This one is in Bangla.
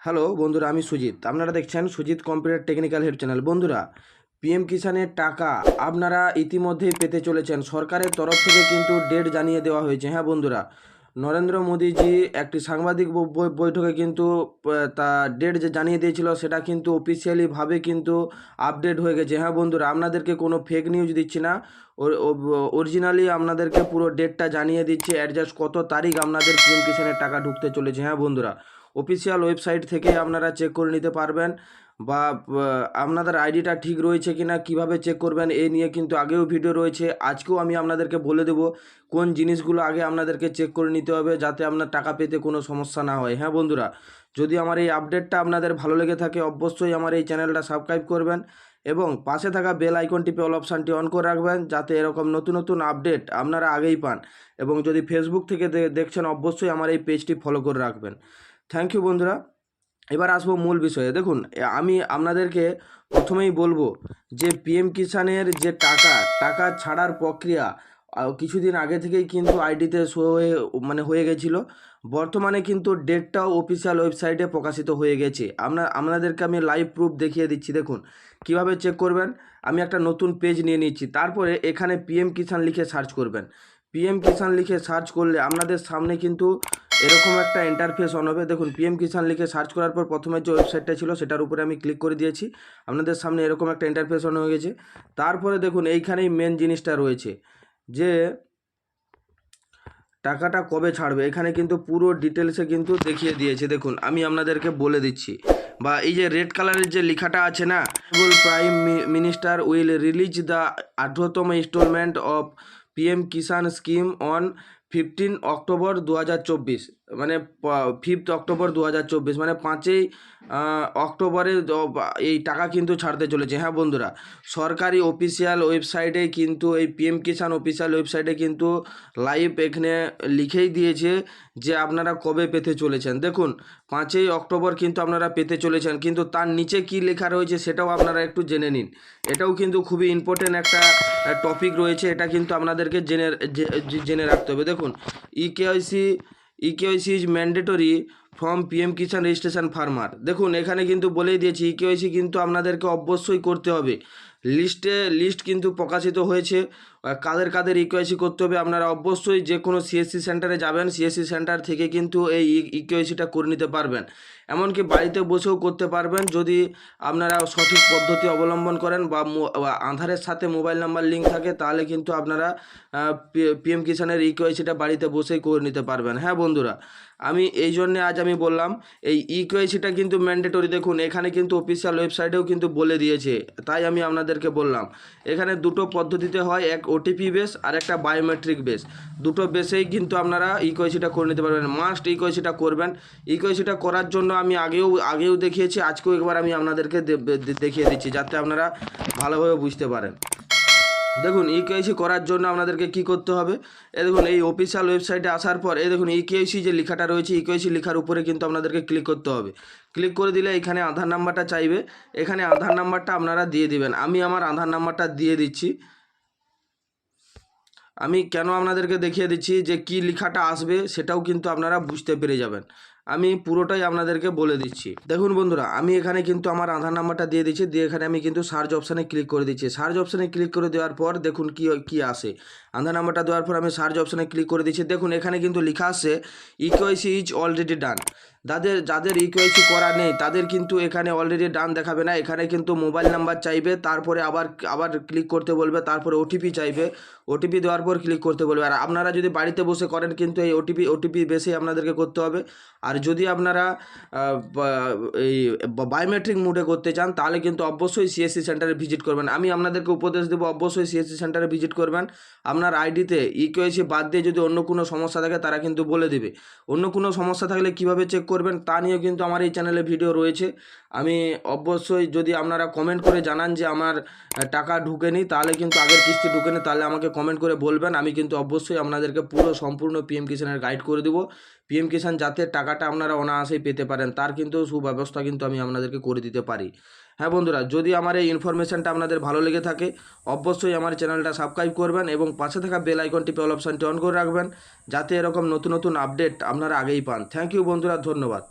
হ্যালো বন্ধুরা, আমি সুজিত। আপনারা দেখছেন Sujit computer technical help channel. বন্ধুরা, পিএম কিষাণের টাকা আপনারা ইতিমধ্যেই পেতে চলেছেন। সরকারের তরফ থেকে কিন্তু ডেট জানিয়ে দেওয়া হয়েছে। হ্যাঁ বন্ধুরা, নরেন্দ্র মোদীজি একটি সাংবাদিক বৈঠকে কিন্তু তা ডেট যে জানিয়ে দিয়েছিল সেটা কিন্তু অফিসিয়ালিভাবে কিন্তু আপডেট হয়ে গেছে। হ্যাঁ বন্ধুরা, আপনাদেরকে কোনো ফেক নিউজ দিচ্ছি না, অরিজিনালি আপনাদেরকে পুরো ডেটটা জানিয়ে দিচ্ছে, অ্যাডজাস্ট কত তারিখ আপনাদের পিএম কিষাণের টাকা ঢুকতে চলেছে। হ্যাঁ বন্ধুরা, অফিসিয়াল ওয়েবসাইট থেকে আপনারা চেক করে নিতে পারবেন, বা আপনাদের আইডিটা ঠিক রয়েছে কিনা কিভাবে চেক করবেন এই নিয়ে কিন্তু আগেও ভিডিও রয়েছে। আজকেও আমি আপনাদেরকে বলে দেব কোন জিনিসগুলো আগে আপনাদেরকে চেক করে নিতে হবে যাতে আপনার টাকা পেতে কোনো সমস্যা না হয়। হ্যাঁ বন্ধুরা, যদি আমার এই আপডেটটা আপনাদের ভালো লেগে থাকে অবশ্যই আমার এই চ্যানেলটা সাবস্ক্রাইব করবেন এবং পাশে থাকা বেল আইকন টিপে অল অপশানটি অন করে রাখবেন যাতে এরকম নতুন নতুন আপডেট আপনারা আগেই পান। এবং যদি ফেসবুক থেকে দেখছেন অবশ্যই আমার এই পেজটি ফলো করে রাখবেন। থ্যাংক ইউ বন্ধুরা। এবার আসবো মূল বিষয়ে। দেখুন, আমি আপনাদেরকে প্রথমেই বলবো যে পিএম কিষাণের যে টাকা ছাড়ার প্রক্রিয়া কিছুদিন আগে থেকেই কিন্তু আইডিতে শো হয়ে হয়ে গেছিলো। বর্তমানে কিন্তু ডেটটাও অফিসিয়াল ওয়েবসাইটে প্রকাশিত হয়ে গেছে। আপনাদেরকে আমি লাইভ প্রুফ দেখিয়ে দিচ্ছি। দেখুন কিভাবে চেক করবেন। আমি একটা নতুন পেজ নিয়ে নিচ্ছি, তারপরে এখানে পিএম কিষাণ লিখে সার্চ করবেন। পিএম কিষাণ লিখে সার্চ করলে আপনাদের সামনে কিন্তু এরকম একটা ইন্টারফেস অন হবে। দেখুন, পিএম কিষাণ লিখে সার্চ করার পর প্রথমে যে ওয়েবসাইটটা ছিল সেটার উপরে আমি ক্লিক করে দিয়েছি। আপনাদের সামনে এরকম একটা ইন্টারফেস অন হয়ে গেছে। তারপরে দেখুন এইখানেই মেন জিনিসটা রয়েছে যে টাকাটা কবে ছাড়বে। এখানে কিন্তু পুরো ডিটেলসে কিন্তু দেখিয়ে দিয়েছে। দেখুন আমি আপনাদেরকে বলে দিচ্ছি, বা এই যে রেড কালারের যে লেখাটা আছে না, prime minister will release the 18তম installment of PM Kisan scheme on 15 October 2024, মানে 5 অক্টোবর 2024, মানে 5ই অক্টোবরে এই টাকা কিন্তু ছাড়তে চলেছে। হ্যাঁ বন্ধুরা, সরকারি অফিসিয়াল ওয়েবসাইটে কিন্তু এই পিএম কিষাণ অফিসিয়াল ওয়েবসাইটে কিন্তু লাইভ এখানে লিখেই দিয়েছে যে আপনারা কবে পেতে চলেছেন। দেখুন 5ই অক্টোবর কিন্তু আপনারা পেতে চলেছেন, কিন্তু তার নিচে কি লেখা রয়েছে সেটাও আপনারা একটু জেনে নিন। এটাও কিন্তু খুবই ইম্পর্টেন্ট একটা টপিক রয়েছে, এটা কিন্তু আপনাদেরকে জেনে রাখতে হবে। দেখুন, eKYC is mandatory from PM Kisan registration farmer. দেখুন এখানে কিন্তু বলেই দিয়েছি ইকেওয়াইসি কিন্তু আপনাদেরকে অবশ্যই করতে হবে। লিস্ট কিন্তু প্রকাশিত হয়েছে কাদের কাদের ইকেওয়াইসি করতে হবে। আপনারা অবশ্যই যে কোনো সিএসসি সেন্টারে যাবেন, সিএসসি সেন্টার থেকে কিন্তু এই ইকেওয়াইসিটা করে নিতে পারবেন। এমনকি বাড়িতে বসেও করতে পারবেন যদি আপনারা সঠিক পদ্ধতি অবলম্বন করেন, বা আধারের সাথে মোবাইল নাম্বার লিঙ্ক থাকে, তাহলে কিন্তু আপনারা পিএম কিষাণের ইকেওয়াইসিটা বাড়িতে বসেই করে নিতে পারবেন। হ্যাঁ বন্ধুরা, আমি এই জন্যে আজ আমি বললাম এই ইকেওয়াইসিটা কিন্তু ম্যান্ডেটরি। দেখুন এখানে কিন্তু অফিসিয়াল ওয়েবসাইটেও কিন্তু বলে দিয়েছে, তাই আমি আপনাদেরকে বললাম। এখানে দুটো পদ্ধতিতে হয়, এক ওটিপি বেস আর একটা বায়োমেট্রিক বেস। দুটো বেসেই কিন্তু আপনারা ইকেওয়াইসিটা করে নিতে পারবেন। মাস্ট ইকেওয়াইসিটা করবেন। ইকেওয়াইসিটা করার জন্য আমি আগেও দেখিয়েছি, আজকেও একবার আমি আপনাদেরকে দেখিয়ে দিচ্ছি যাতে আপনারা ভালোভাবে বুঝতে পারেন। দেখুন ইকেওয়াইসি করার জন্য আপনাদেরকে কি করতে হবে। দেখুন এই অফিসিয়াল ওয়েবসাইটে আসার পর দেখুন ইকেওয়াইসি যে লেখাটা রয়েছে, ইকেওয়াইসি লেখার উপরে কিন্তু আপনাদেরকে ক্লিক করতে হবে। ক্লিক করে দিলে এখানে আধার নাম্বারটা চাইবে, এখানে আধার নাম্বারটা আপনারা দিয়ে দিবেন। আমি আমার আধার নাম্বারটা দিয়ে দিচ্ছি। আমি কেন আপনাদেরকে দেখিয়ে দিচ্ছি যে কি লেখাটা আসবে সেটাও কিন্তু আপনারা বুঝতে পেরে যাবেন। আমি পুরোটাই আপনাদেরকে বলে দিচ্ছি। দেখুন বন্ধুরা, আমি এখানে কিন্তু আমার আধার নাম্বারটা দিয়ে দিচ্ছি, দিয়ে এখানে আমি কিন্তু সার্চ অপশানে ক্লিক করে দিচ্ছি। সার্চ অপশানে ক্লিক করে দেওয়ার পর দেখুন কি আসে। আধার নাম্বারটা দেওয়ার পর আমি সার্চ অপশানে ক্লিক করে দিচ্ছি। দেখুন এখানে কিন্তু লেখা আসছে ইকেওয়াইসি ইজ অলরেডি ডান। যাদের ইকেওয়াইসি করা নেই তাদের কিন্তু এখানে অলরেডি ডান দেখাবে না। এখানে কিন্তু মোবাইল নাম্বার চাইবে, তারপরে আবার ক্লিক করতে বলবে, তারপরে ওটিপি চাইবে, ওটিপি দেওয়ার পর ক্লিক করতে বলবে। আর আপনারা যদি বাড়িতে বসে করেন কিন্তু এই ওটিপি বেশি আপনাদেরকে করতে হবে। আর যদি আপনারা এই বায়োমেট্রিক মোডে করতে চান তাহলে কিন্তু অবশ্যই সিএসসি সেন্টারে ভিজিট করবেন। আমি আপনাদেরকে উপদেশ দেবো অবশ্যই সিএসসি সেন্টারে ভিজিট করবেন। আপনার আইডিতে ইকেওয়াইসি বাদ দিয়ে যদি অন্য কোনো সমস্যা থাকে তারা কিন্তু বলে দেবে। অন্য কোনো সমস্যা থাকলে কিভাবে চেক করবেন তা নিয়েও কিন্তু আমার এই চ্যানেলে ভিডিও রয়েছে। আমি অবশ্যই যদি আপনারা কমেন্ট করে জানান যে আমার টাকা ঢুকেনি, তাহলে কিন্তু আগের কিস্তি ঢুকেনি, তাহলে আমাকে কমেন্ট করে বলবেন। আমি কিন্তু অবশ্যই আপনাদেরকে পুরো সম্পূর্ণ পিএম কিষাণের গাইড করে দেবো। পিএম কিষাণ যাতে টাকাটা আপনারা অনায়াসেই পেতে পারেন তার কিন্তু সুব্যবস্থা কিন্তু আমি আপনাদেরকে করে দিতে পারি। হ্যাঁ বন্ধুরা, যদি আমার এই ইনফরমেশানটা আপনাদের ভালো লেগে থাকে অবশ্যই আমার চ্যানেলটা সাবস্ক্রাইব করবেন এবং পাশে থাকা বেল আইকন টিপে অল অপশানটি অন করে রাখবেন যাতে এরকম নতুন নতুন আপডেট আপনারা আগেই পান। থ্যাংক ইউ বন্ধুরা, ধন্যবাদ।